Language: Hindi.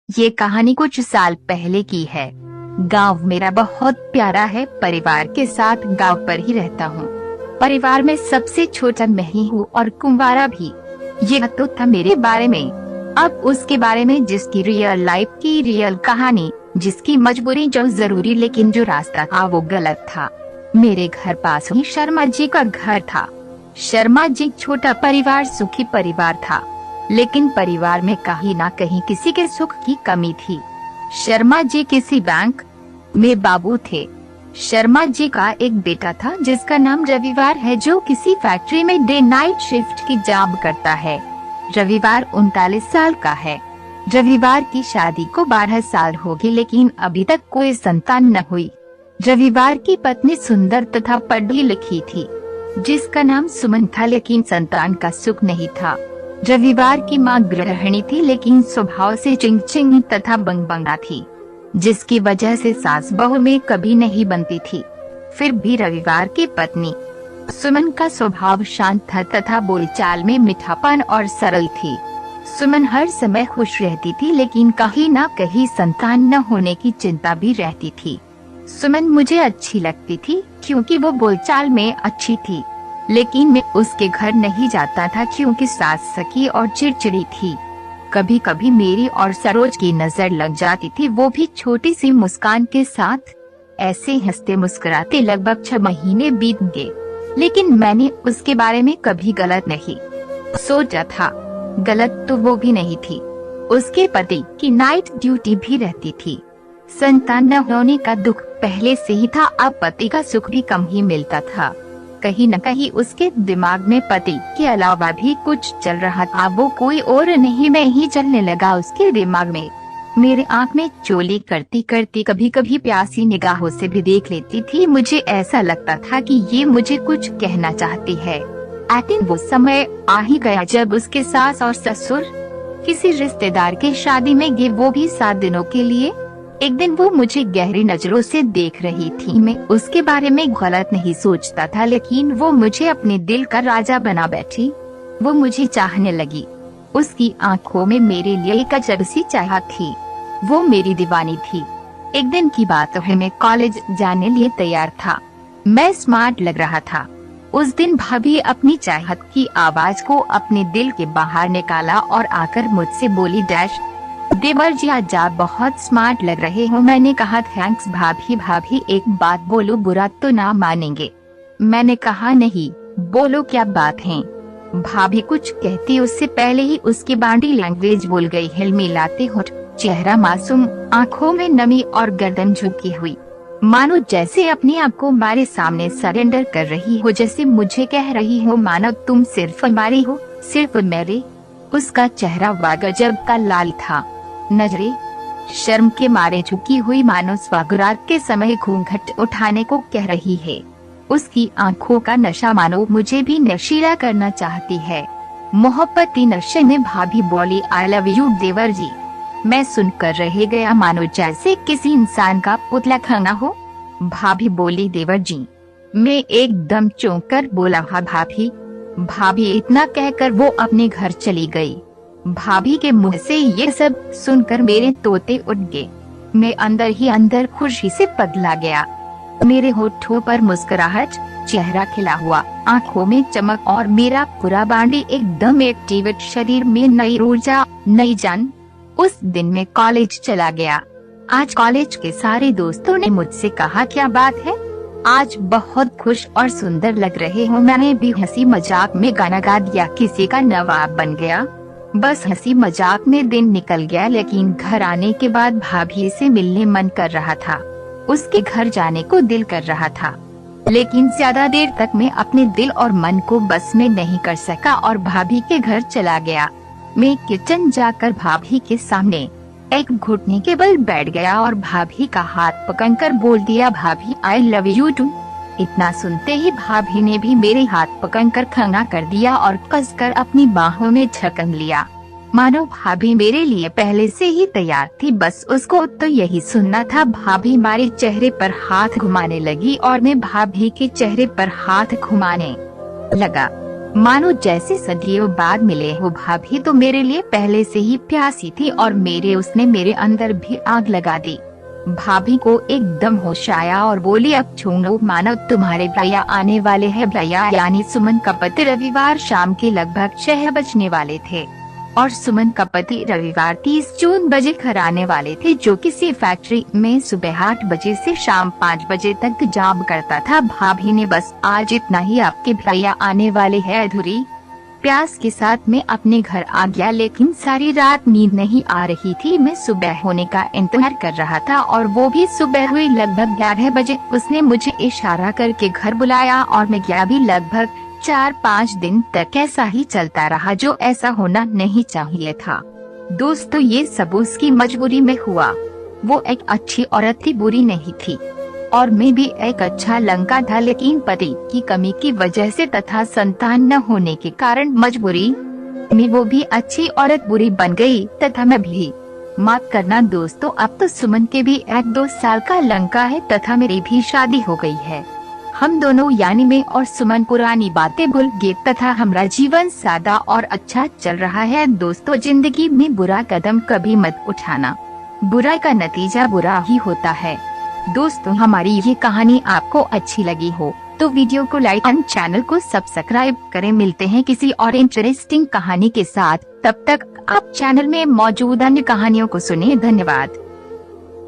ये कहानी कुछ साल पहले की है। गांव मेरा बहुत प्यारा है। परिवार के साथ गांव पर ही रहता हूँ। परिवार में सबसे छोटा मैं ही हूँ और कुंवारा भी। ये तो था मेरे बारे में। अब उसके बारे में, जिसकी रियल लाइफ की रियल कहानी, जिसकी मजबूरी जो जरूरी लेकिन जो रास्ता था वो गलत था। मेरे घर पास ही शर्मा जी का घर था। शर्मा जी छोटा परिवार सुखी परिवार था, लेकिन परिवार में कहीं ना कहीं किसी के सुख की कमी थी। शर्मा जी किसी बैंक में बाबू थे। शर्मा जी का एक बेटा था जिसका नाम रविवार है, जो किसी फैक्ट्री में डे नाइट शिफ्ट की जॉब करता है। रविवार 39 साल का है। रविवार की शादी को 12 साल हो गए, लेकिन अभी तक कोई संतान न हुई। रविवार की पत्नी सुंदर तथा पढ़ी लिखी थी, जिसका नाम सुमन था, लेकिन संतान का सुख नहीं था। रविवार की मां गृहिणी थी, लेकिन स्वभाव से चिंगचिंगी तथा बंगबंगा थी, जिसकी वजह से सास बहू में कभी नहीं बनती थी। फिर भी रविवार की पत्नी सुमन का स्वभाव शांत था तथा बोलचाल में मीठापन और सरल थी। सुमन हर समय खुश रहती थी, लेकिन कहीं न कहीं संतान न होने की चिंता भी रहती थी। सुमन मुझे अच्छी लगती थी क्योंकि वो बोलचाल में अच्छी थी, लेकिन मैं उसके घर नहीं जाता था क्योंकि सास सकी और चिड़चिड़ी थी। कभी कभी मेरी और सरोज की नजर लग जाती थी, वो भी छोटी सी मुस्कान के साथ। ऐसे हंसते मुस्कुराते लगभग 6 महीने बीत गए, लेकिन मैंने उसके बारे में कभी गलत नहीं सोचा था। गलत तो वो भी नहीं थी। उसके पति की नाइट ड्यूटी भी रहती थी। संतान न होने का दुख पहले से ही था, अब पति का सुख भी कम ही मिलता था। कहीं न कहीं उसके दिमाग में पति के अलावा भी कुछ चल रहा था। वो कोई और नहीं, मैं ही चलने लगा उसके दिमाग में। मेरे आँख में चोली करती करती कभी कभी प्यासी निगाहों से भी देख लेती थी। मुझे ऐसा लगता था कि ये मुझे कुछ कहना चाहती है। लेकिन वो समय आ ही गया जब उसके सास और ससुर किसी रिश्तेदार के शादी में गए, वो भी 7 दिनों के लिए। एक दिन वो मुझे गहरी नजरों से देख रही थी। मैं उसके बारे में गलत नहीं सोचता था, लेकिन वो मुझे अपने दिल का राजा बना बैठी। वो मुझे चाहने लगी। उसकी आंखों में मेरे लिए एक अजब सी चाहत थी। वो मेरी दीवानी थी। एक दिन की बात है, मैं कॉलेज जाने लिए तैयार था। मैं स्मार्ट लग रहा था। उस दिन भाभी अपनी चाहत की आवाज को अपने दिल के बाहर निकाला और आकर मुझसे बोली, डैश देवर जी आज आप बहुत स्मार्ट लग रहे हो। मैंने कहा थैंक्स भाभी। भाभी एक बात बोलो, बुरा तो ना मानेंगे। मैंने कहा नहीं, बोलो क्या बात है। भाभी कुछ कहती उससे पहले ही उसकी बॉडी लैंग्वेज बोल गई। हिलमिलाते होठ, चेहरा मासूम, आँखों में नमी और गर्दन झुकी हुई, मानो जैसे अपने आप को हमारे सामने सरेंडर कर रही हो, जैसे मुझे कह रही हो मानो तुम सिर्फ हमारी हो, सिर्फ मेरे। उसका चेहरा वागजब का लाल था। नजरें शर्म के मारे झुकी हुई, मानो स्वागरात के समय घूंघट उठाने को कह रही है। उसकी आंखों का नशा मानो मुझे भी नशीला करना चाहती है। मोहब्बती नशे में भाभी बोली, आई लव यू देवर जी। मैं सुनकर रह गया, मानो जैसे किसी इंसान का पुतला खंगा हो। भाभी बोली, देवर जी। मैं एकदम चौंक कर बोला, हाँ भाभी। भाभी इतना कहकर वो अपने घर चली गई। भाभी के मुंह से ये सब सुनकर मेरे तोते उठ गए। मैं अंदर ही अंदर खुशी से पगला गया। मेरे होठों पर मुस्कुराहट, चेहरा खिला हुआ, आंखों में चमक और मेरा पूरा बॉडी एकदम एक्टिव, शरीर में नई ऊर्जा, नई जान। उस दिन मैं कॉलेज चला गया। आज कॉलेज के सारे दोस्तों ने मुझसे कहा, क्या बात है, आज बहुत खुश और सुंदर लग रहे हो। मैंने भी हंसी मजाक में गाना गा दिया, किसी का नवाब बन गया। बस हंसी मजाक में दिन निकल गया, लेकिन घर आने के बाद भाभी से मिलने मन कर रहा था। उसके घर जाने को दिल कर रहा था, लेकिन ज्यादा देर तक मैं अपने दिल और मन को बस में नहीं कर सका और भाभी के घर चला गया। मैं किचन जाकर भाभी के सामने एक घुटने के बल बैठ गया और भाभी का हाथ पकड़कर बोल दिया, भाभी आई लव यू टू। इतना सुनते ही भाभी ने भी मेरे हाथ पकड़कर खंगा कर दिया और कसकर अपनी बाहों में झकन लिया, मानो भाभी मेरे लिए पहले से ही तैयार थी। बस उसको तो यही सुनना था। भाभी हमारे चेहरे पर हाथ घुमाने लगी और मैं भाभी के चेहरे पर हाथ घुमाने लगा। मानो जैसे सदियों बाद मिले हो। भाभी तो मेरे लिए पहले से ही प्यासी थी और उसने मेरे अंदर भी आग लगा दी। भाभी को एकदम होश आया और बोली, अब छोड़ो, मानो तुम्हारे भैया आने वाले हैं। भैया यानी सुमन का पति रविवार शाम के लगभग 6 बजने वाले थे और सुमन का पति रविवार 30 जून बजे घर आने वाले थे, जो किसी फैक्ट्री में सुबह 8 बजे से शाम 5 बजे तक जॉब करता था। भाभी ने बस आज इतना ही, आपके भैया आने वाले हैं, अधूरी प्यास के साथ मैं अपने घर आ गया, लेकिन सारी रात नींद नहीं आ रही थी। मैं सुबह होने का इंतजार कर रहा था और वो भी सुबह हुई लगभग 11 बजे। उसने मुझे इशारा करके घर बुलाया और मैं गया भी। लगभग 4-5 दिन तक ऐसा ही चलता रहा, जो ऐसा होना नहीं चाहिए था। दोस्तों, ये सब उसकी मजबूरी में हुआ। वो एक अच्छी औरत थी, बुरी नहीं थी, और मैं भी एक अच्छा लड़का था, लेकिन पति की कमी की वजह से तथा संतान न होने के कारण मजबूरी में वो भी अच्छी औरत बुरी बन गई तथा मैं भी। माफ करना दोस्तों, अब तो सुमन के भी 1-2 साल का लड़का है तथा मेरी भी शादी हो गई है। हम दोनों यानी मैं और सुमन पुरानी बातें भूल गए तथा हमारा जीवन सादा और अच्छा चल रहा है। दोस्तों, जिंदगी में बुरा कदम कभी मत उठाना, बुरा का नतीजा बुरा ही होता है। दोस्तों, हमारी ये कहानी आपको अच्छी लगी हो तो वीडियो को लाइक और चैनल को सब्सक्राइब करें। मिलते हैं किसी और इंटरेस्टिंग कहानी के साथ, तब तक आप चैनल में मौजूद अन्य कहानियों को सुने। धन्यवाद।